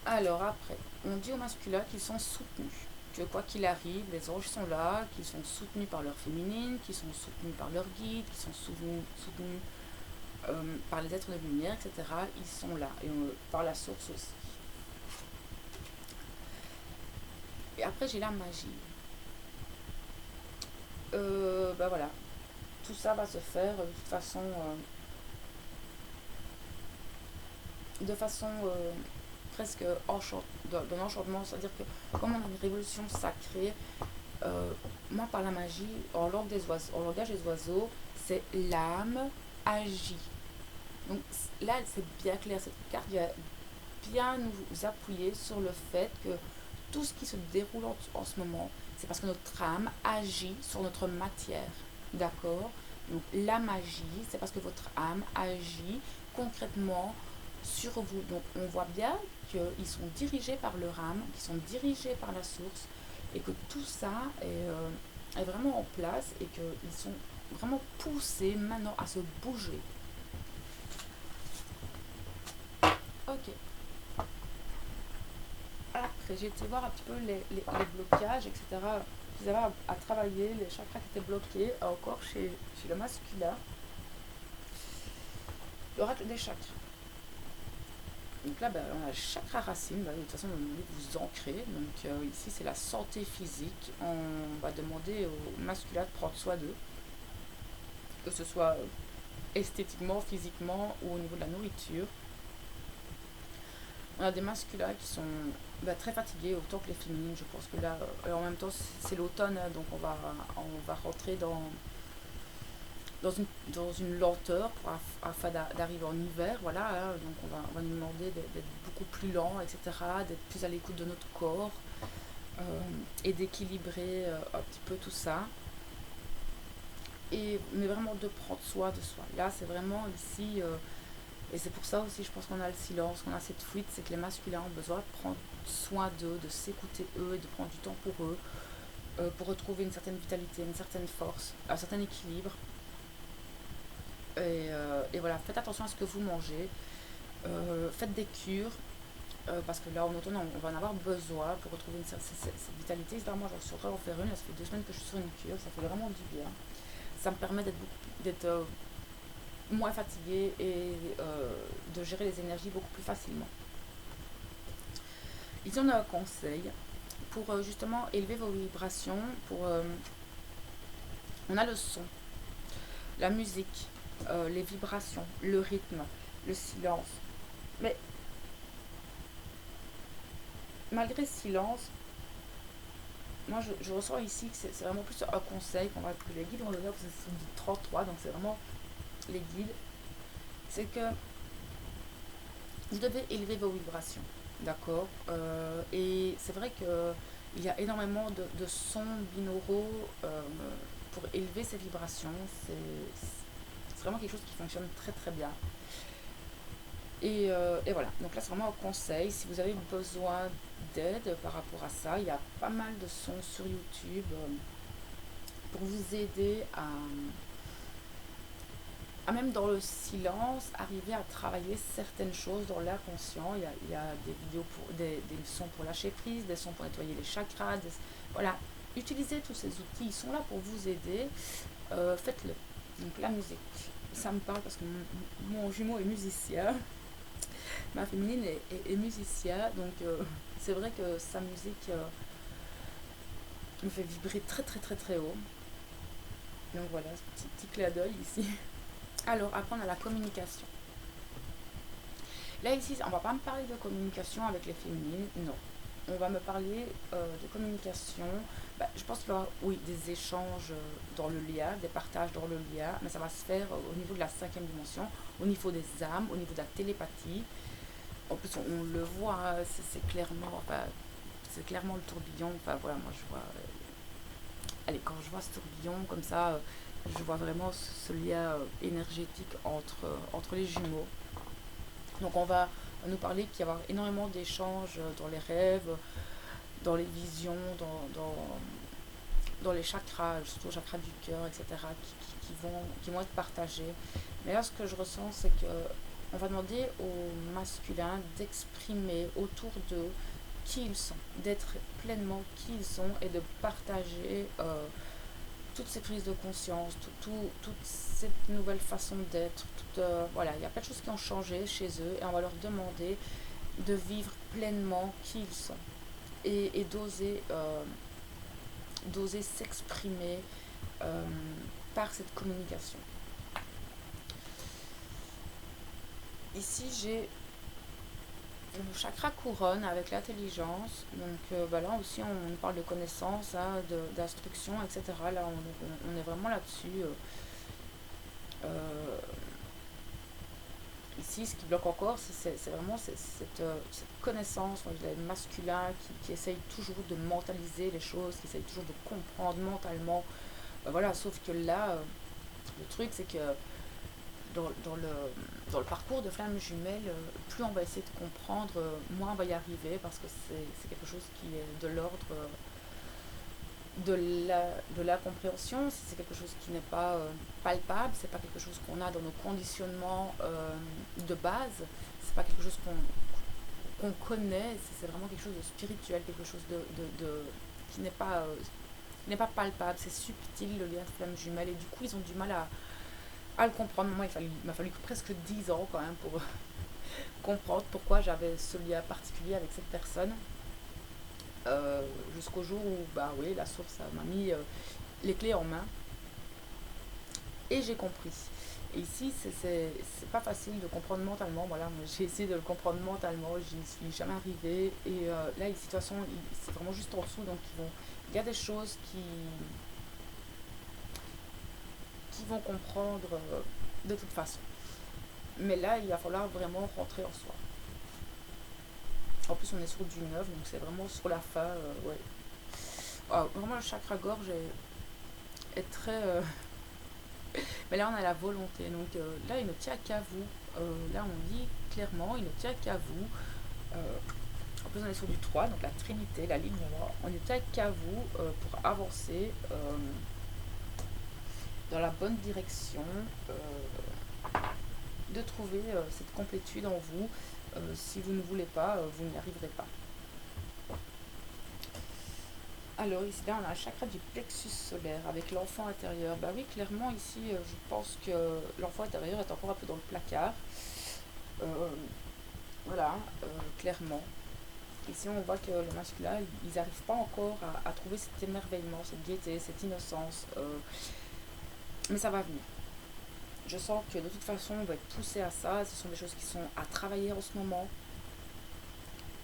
Alors après, on dit aux masculins qu'ils sont soutenus, que quoi qu'il arrive, les anges sont là, qu'ils sont soutenus par leur féminine, qu'ils sont soutenus par leur guide, qu'ils sont soutenus par les êtres de lumière, etc. Ils sont là, et par la source aussi. Et après, j'ai la magie. Ben voilà, tout ça va se faire de façon presque d'un enchantement, c'est-à-dire que comme on a une révolution sacrée, moi par la magie, en langage des oiseaux, c'est l'âme agit. Donc là, c'est bien clair, cette carte vient bien nous appuyer sur le fait que tout ce qui se déroule en ce moment, c'est parce que notre âme agit sur notre matière. D'accord. Donc la magie, c'est parce que votre âme agit concrètement sur vous. Donc on voit bien qu'ils sont dirigés par leur âme, qu'ils sont dirigés par la source, et que tout ça est vraiment en place, et qu'ils sont vraiment poussés maintenant à se bouger. Ok. Après, j'ai été voir un petit peu les blocages, etc. Qu'ils avaient à travailler, les chakras qui étaient bloqués, encore chez le masculin. L'oracle des chakras. Donc là, ben, on a le chakra racine. Ben, de toute façon, on va demander de vous ancrer. Donc ici, c'est la santé physique. On va demander au masculin de prendre soin d'eux. Que ce soit esthétiquement, physiquement ou au niveau de la nourriture. On a des masculins qui sont très fatigués, autant que les féminines. Je pense que là, en même temps, c'est l'automne, hein, donc on va rentrer dans une lenteur afin d'arriver en hiver. Voilà, hein. Donc on va nous demander d'être beaucoup plus lent, etc., d'être plus à l'écoute de notre corps et d'équilibrer un petit peu tout ça. Mais vraiment de prendre soin de soi. Là, c'est vraiment ici. Et c'est pour ça aussi, je pense qu'on a le silence, qu'on a cette fuite, c'est que les masculins ont besoin de prendre soin d'eux, de s'écouter eux et de prendre du temps pour retrouver une certaine vitalité, une certaine force, un certain équilibre. Et voilà, faites attention à ce que vous mangez, faites des cures, parce que là, en automne, on va en avoir besoin pour retrouver cette vitalité. Moi, j'en saurais en faire une, là, ça fait 2 semaines que je suis sur une cure, ça fait vraiment du bien. Ça me permet d'être moins fatiguée et de gérer les énergies beaucoup plus facilement. Ici, on a un conseil pour justement élever vos vibrations. On a le son, la musique, les vibrations, le rythme, le silence. Mais malgré le silence, moi je ressens ici que c'est vraiment plus un conseil que les guides vont donner, parce que c'est du 33, donc c'est vraiment les guides. C'est que vous devez élever vos vibrations, d'accord. Et c'est vrai qu'il y a énormément de sons binauraux pour élever ces vibrations. C'est vraiment quelque chose qui fonctionne très très bien. Et voilà, donc là c'est vraiment un conseil. Si vous avez besoin d'aide par rapport à ça, il y a pas mal de sons sur YouTube pour vous aider à même dans le silence, arriver à travailler certaines choses dans l'inconscient. Il y a des vidéos des sons pour lâcher prise, des sons pour nettoyer les chakras. Voilà, utilisez tous ces outils, ils sont là pour vous aider. Faites-le. Donc la musique, ça me parle parce que mon jumeau est musicien. Ma féminine est musicien, donc c'est vrai que sa musique me fait vibrer très très très très haut. Donc voilà, ce petit clin d'œil ici. Alors, après, on a la communication. Là, ici, on va pas me parler de communication avec les féminines, non. On va me parler de communication. Je pense qu'il y aura, oui, des échanges dans le lien, des partages dans le lien, mais ça va se faire au niveau de la 5e dimension, au niveau des âmes, au niveau de la télépathie. En plus, on le voit, hein, c'est clairement le tourbillon. Enfin, voilà, moi, je vois. Allez, quand je vois ce tourbillon comme ça, je vois vraiment ce lien énergétique entre les jumeaux. Donc on va nous parler qu'il y a énormément d'échanges dans les rêves, dans les visions, dans les chakras, surtout le chakra du cœur, etc., qui vont être partagés. Mais là, ce que je ressens, c'est que on va demander aux masculins d'exprimer autour d'eux qui ils sont, d'être pleinement qui ils sont et de partager toutes ces prises de conscience, toute cette nouvelle façon d'être. Voilà, il y a plein de choses qui ont changé chez eux et on va leur demander de vivre pleinement qui ils sont et d'oser s'exprimer par cette communication. Ici, j'ai le chakra couronne avec l'intelligence. Donc là aussi, on parle de connaissance, hein, d'instruction, etc. Là, on est vraiment là-dessus. Ici, ce qui bloque encore, c'est vraiment cette connaissance masculin qui essaye toujours de mentaliser les choses, qui essaye toujours de comprendre mentalement. Voilà, sauf que là, le truc, c'est que dans le parcours de flamme jumelle, plus on va essayer de comprendre, moins on va y arriver, parce que c'est quelque chose qui est de l'ordre de la compréhension. Si c'est quelque chose qui n'est pas palpable, c'est pas quelque chose qu'on a dans nos conditionnements de base, c'est pas quelque chose qu'on connaît, c'est vraiment quelque chose de spirituel, quelque chose qui n'est pas palpable, c'est subtil, le lien de flamme jumelle, et du coup ils ont du mal à le comprendre. Moi, il m'a fallu presque 10 ans quand même pour comprendre pourquoi j'avais ce lien particulier avec cette personne. Jusqu'au jour où, oui, la source m'a mis les clés en main et j'ai compris. Et ici, c'est pas facile de comprendre mentalement. Voilà, moi, j'ai essayé de le comprendre mentalement, j'y suis jamais arrivée. Et là, ici, de toute façon, c'est vraiment juste en dessous. Donc, il y a des choses qui vont comprendre de toute façon. Mais là, il va falloir vraiment rentrer en soi. En plus, on est sur du neuf, donc c'est vraiment sur la fin. Ouais. Ah, vraiment, le chakra gorge est très. Mais là, on a la volonté. Donc là, il ne tient qu'à vous. Là, on dit clairement, il ne tient qu'à vous. En plus, on est sur du 3, donc la Trinité, la ligne droite. On ne tient qu'à vous pour avancer dans la bonne direction, de trouver cette complétude en vous. Si vous ne voulez pas, vous n'y arriverez pas. Alors ici, là, on a un chakra du plexus solaire avec l'enfant intérieur. Bah oui, clairement, ici, je pense que l'enfant intérieur est encore un peu dans le placard. Euh, voilà, clairement. Ici, on voit que le masculin, ils n'arrivent pas encore à trouver cet émerveillement, cette gaieté, cette innocence. Mais ça va venir. Je sens que de toute façon, on va être poussé à ça. Ce sont des choses qui sont à travailler en ce moment.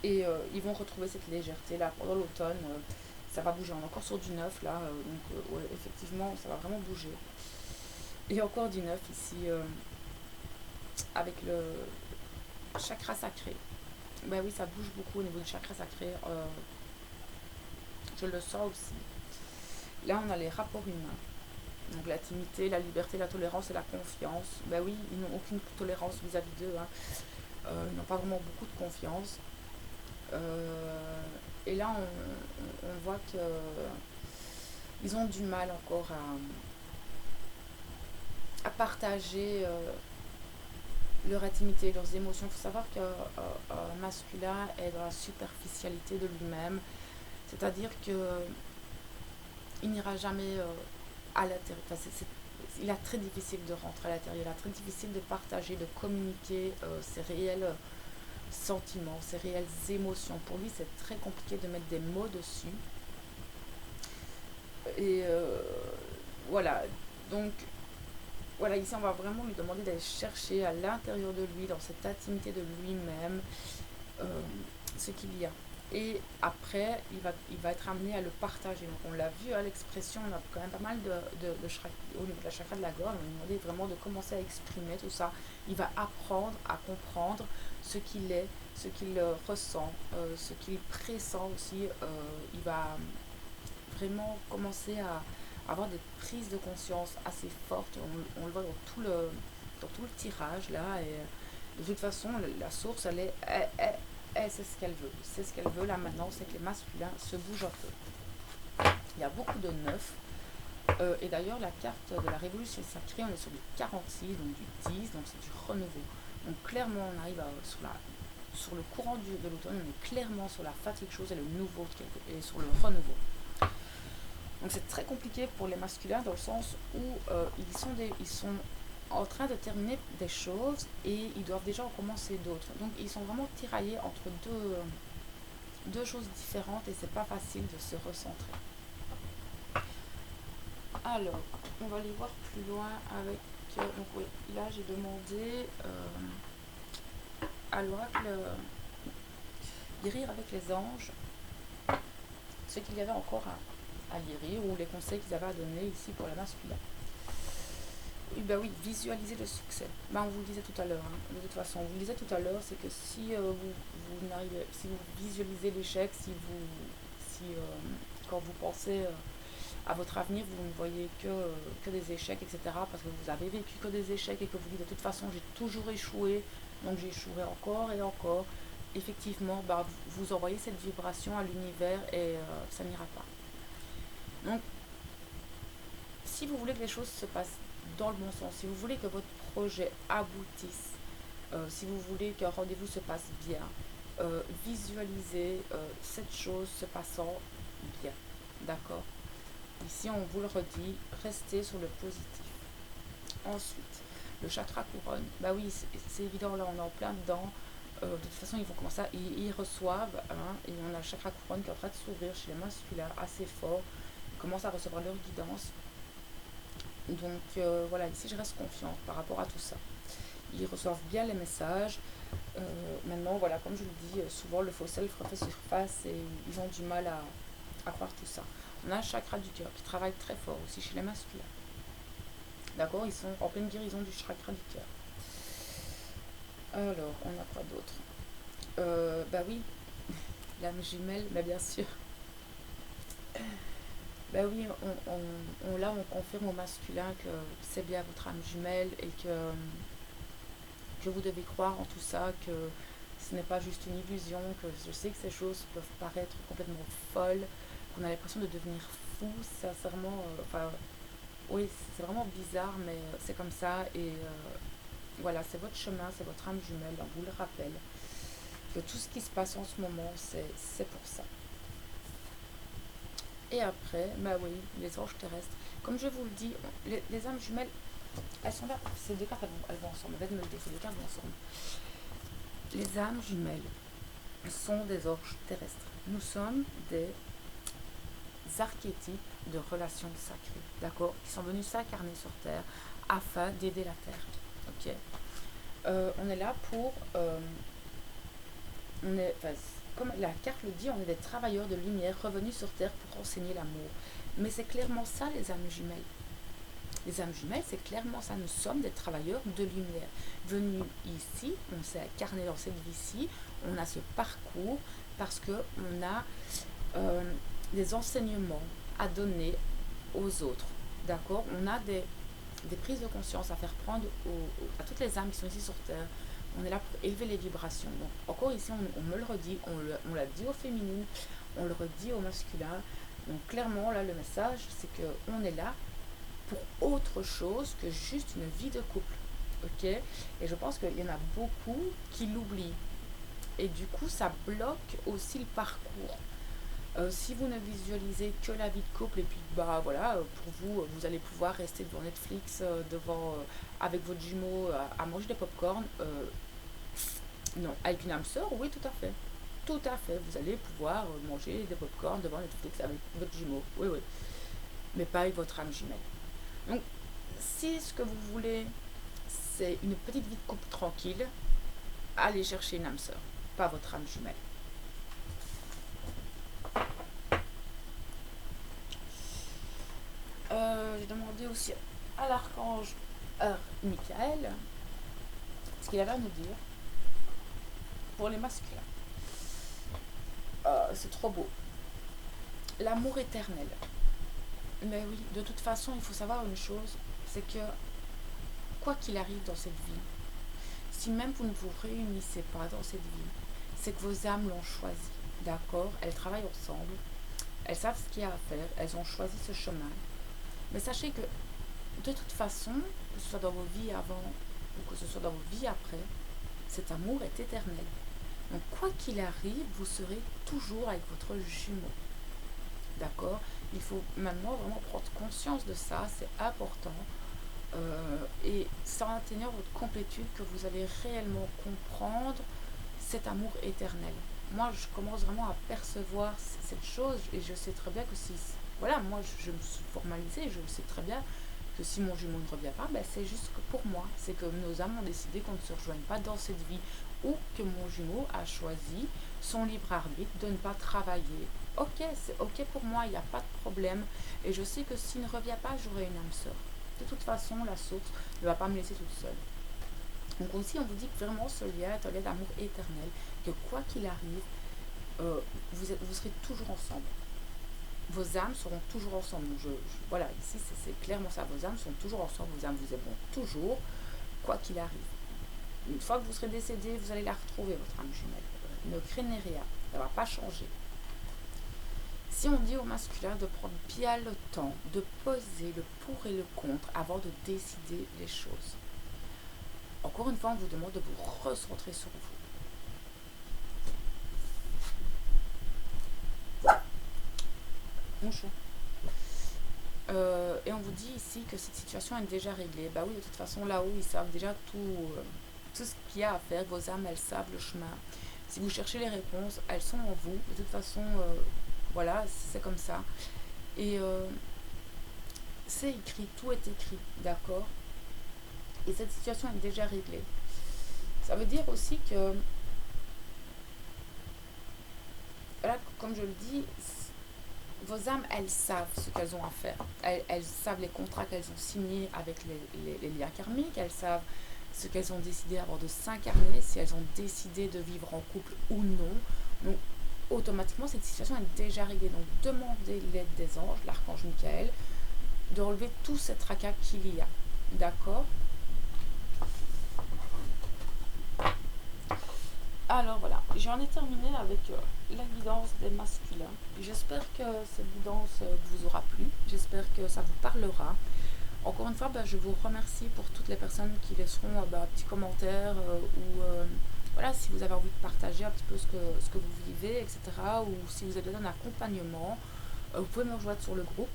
Et ils vont retrouver cette légèreté là pendant l'automne. Ça va bouger. On est encore sur du neuf là. Donc, ouais, effectivement, ça va vraiment bouger. Et encore du neuf ici avec le chakra sacré. Ben oui, ça bouge beaucoup au niveau du chakra sacré. Je le sens aussi. Là, on a les rapports humains. Donc l'intimité, la liberté, la tolérance et la confiance. Ben oui, ils n'ont aucune tolérance vis-à-vis d'eux. Hein. Ils n'ont pas vraiment beaucoup de confiance. Et là, on voit que ils ont du mal encore à partager leur intimité, leurs émotions. Il faut savoir qu'un masculin est dans la superficialité de lui-même, c'est-à-dire que il n'ira jamais à l'intérieur. Enfin, il est très difficile de rentrer à l'intérieur, il est très difficile de partager, de communiquer ses réels sentiments, ses réelles émotions. Pour lui, c'est très compliqué de mettre des mots dessus. Et voilà. Donc, voilà, ici, on va vraiment lui demander d'aller chercher à l'intérieur de lui, dans cette intimité de lui-même, ce qu'il y a. Et après, il va être amené à le partager. Donc, on l'a vu à l'expression, on a quand même pas mal de chakra, au niveau de la chakra de la gorge. On lui demandait vraiment de commencer à exprimer tout ça. Il va apprendre à comprendre ce qu'il est, ce qu'il ressent, ce qu'il pressent aussi. Il va vraiment commencer à avoir des prises de conscience assez fortes. On le voit dans tout le tirage là. Et de toute façon, la source, elle sait ce qu'elle veut. C'est ce qu'elle veut là maintenant, c'est que les masculins se bougent un peu. Il y a beaucoup de neuf. Et d'ailleurs, la carte de la révolution sacrée, on est sur du 46, donc du 10, donc c'est du renouveau. Donc clairement, on arrive sur le courant de l'automne, on est clairement sur la fin de quelque chose et le nouveau et sur le renouveau. Donc c'est très compliqué pour les masculins dans le sens où ils sont en train de terminer des choses et ils doivent déjà en commencer d'autres. Donc ils sont vraiment tiraillés entre deux choses différentes et c'est pas facile de se recentrer. Alors, on va aller voir plus loin avec... donc oui, là j'ai demandé à l'oracle guérir avec les anges ce qu'il y avait encore à guérir ou les conseils qu'ils avaient à donner ici pour les masculins. Oui, bah oui, visualiser le succès. Bah, on vous le disait tout à l'heure, hein. De toute façon, on vous le disait tout à l'heure, c'est que si si vous visualisez l'échec, quand vous pensez à votre avenir, vous ne voyez que des échecs, etc., parce que vous avez vécu que des échecs et que vous dites de toute façon, j'ai toujours échoué, donc j'échouerai encore et encore. Effectivement, bah, vous envoyez cette vibration à l'univers et ça n'ira pas. Donc, si vous voulez que les choses se passent dans le bon sens, si vous voulez que votre projet aboutisse, si vous voulez qu'un rendez-vous se passe bien, visualisez cette chose se passant bien. D'accord? Ici, on vous le redit, restez sur le positif. Ensuite, le chakra couronne. Bah oui, c'est évident, là, on est en plein dedans. De toute façon, ils vont commencer ils reçoivent, hein, et on a le chakra couronne qui est en train de s'ouvrir chez les masculins assez fort. Ils commencent à recevoir leur guidance. Donc voilà, ici je reste confiante par rapport à tout ça. Ils reçoivent bien les messages. Maintenant, voilà, comme je le dis, souvent le faux self refait surface et ils ont du mal à croire tout ça. On a un chakra du cœur qui travaille très fort aussi chez les masculins. D'accord, ils sont en pleine guérison du chakra du cœur. Alors, on a quoi d'autre? Bah oui, l'âme jumelle, mais bien sûr. Bah oui, là on confirme au masculin que c'est bien votre âme jumelle et que vous devez croire en tout ça, que ce n'est pas juste une illusion, que je sais que ces choses peuvent paraître complètement folles, qu'on a l'impression de devenir fou, sincèrement, enfin, oui, c'est vraiment bizarre, mais c'est comme ça, et voilà, c'est votre chemin, c'est votre âme jumelle, on vous le rappelle, que tout ce qui se passe en ce moment, c'est pour ça. Et après, bah oui, les anges terrestres. Comme je vous le dis, les âmes jumelles, elles sont là. Ces deux cartes, elles vont ensemble. Elles me le dire, ces deux cartes vont ensemble. Les âmes jumelles sont des anges terrestres. Nous sommes des archétypes de relations sacrées, d'accord, qui sont venus s'incarner sur Terre afin d'aider la Terre. Ok. On est là pour, comme la carte le dit, on est des travailleurs de lumière revenus sur Terre pour enseigner l'amour. Mais c'est clairement ça les âmes jumelles. Les âmes jumelles, c'est clairement ça. Nous sommes des travailleurs de lumière. Venus ici, on s'est incarné dans cette vie-ci, on a ce parcours parce qu'on a des enseignements à donner aux autres. D'accord. On a des prises de conscience à faire prendre à toutes les âmes qui sont ici sur Terre. On est là pour élever les vibrations. Donc, encore ici, on me le redit, on l'a dit au féminin, on le redit au masculin. Donc, clairement, là, le message, c'est qu'on est là pour autre chose que juste une vie de couple. Ok. Et je pense qu'il y en a beaucoup qui l'oublient. Et du coup, ça bloque aussi le parcours. Si vous ne visualisez que la vie de couple et puis bah voilà, pour vous, vous allez pouvoir rester devant Netflix, avec votre jumeau à manger des pop-corn. Non, avec une âme sœur, oui, tout à fait. Tout à fait, vous allez pouvoir manger des pop-corn devant Netflix avec votre jumeau. Oui, oui. Mais pas avec votre âme jumelle. Donc, si ce que vous voulez, c'est une petite vie de couple tranquille, allez chercher une âme sœur, pas votre âme jumelle. J'ai demandé aussi à l'archange Michael ce qu'il avait à nous dire pour les masculins. C'est trop beau. L'amour éternel. Mais oui, de toute façon, il faut savoir une chose, c'est que quoi qu'il arrive dans cette vie, si même vous ne vous réunissez pas dans cette vie, c'est que vos âmes l'ont choisi. D'accord. Elles travaillent ensemble, elles savent ce qu'il y a à faire, elles ont choisi ce chemin. Mais sachez que de toute façon, que ce soit dans vos vies avant ou que ce soit dans vos vies après, cet amour est éternel. Donc quoi qu'il arrive, vous serez toujours avec votre jumeau. D'accord. Il faut maintenant vraiment prendre conscience de ça, c'est important. Et sans atteindre votre complétude, que vous allez réellement comprendre cet amour éternel. Moi, je commence vraiment à percevoir cette chose et je sais très bien que si... Voilà, moi, je me suis formalisée, je sais très bien que si mon jumeau ne revient pas, ben, c'est juste que pour moi. C'est que nos âmes ont décidé qu'on ne se rejoigne pas dans cette vie ou que mon jumeau a choisi son libre arbitre de ne pas travailler. Ok, c'est ok pour moi, il n'y a pas de problème. Et je sais que s'il ne revient pas, j'aurai une âme sœur. De toute façon, la source ne va pas me laisser toute seule. Donc aussi, on vous dit que vraiment ce lien est un lien d'amour éternel, que quoi qu'il arrive, vous serez toujours ensemble. Vos âmes seront toujours ensemble. Donc voilà, ici c'est clairement ça. Vos âmes sont toujours ensemble, vos âmes vous aimeront toujours, quoi qu'il arrive. Une fois que vous serez décédé, vous allez la retrouver, votre âme jumelle. Ne craignez rien, ça ne va pas changer. Si on dit au masculin de prendre bien le temps de poser le pour et le contre avant de décider les choses. Encore une fois, on vous demande de vous recentrer sur vous. Mon chat. Et on vous dit ici que cette situation est déjà réglée. Bah oui, de toute façon, là-haut, ils savent déjà tout ce qu'il y a à faire. Vos âmes, elles savent le chemin. Si vous cherchez les réponses, elles sont en vous. De toute façon, voilà, c'est comme ça. Et c'est écrit, tout est écrit, d'accord? Et cette situation est déjà réglée. Ça veut dire aussi que, là, comme je le dis, vos âmes, elles savent ce qu'elles ont à faire. Elles savent les contrats qu'elles ont signés avec les liens karmiques. Elles savent ce qu'elles ont décidé avant de s'incarner, si elles ont décidé de vivre en couple ou non. Donc, automatiquement, cette situation est déjà réglée. Donc, demandez l'aide des anges, l'archange Michael, de relever tout ce tracas qu'il y a. D'accord? Alors voilà, j'en ai terminé avec la guidance des masculins. J'espère que cette guidance vous aura plu. J'espère que ça vous parlera. Encore une fois, je vous remercie pour toutes les personnes qui laisseront un petit commentaire ou voilà, si vous avez envie de partager un petit peu ce que vous vivez, etc. Ou si vous avez besoin d'un accompagnement, vous pouvez me rejoindre sur le groupe.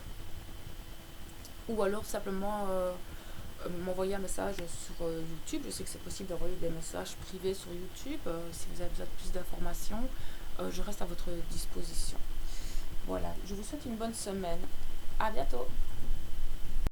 Ou alors simplement m'envoyer un message sur YouTube. Je sais que c'est possible d'envoyer des messages privés sur YouTube. Si vous avez besoin de plus d'informations, je reste à votre disposition. Voilà, je vous souhaite une bonne semaine. À bientôt.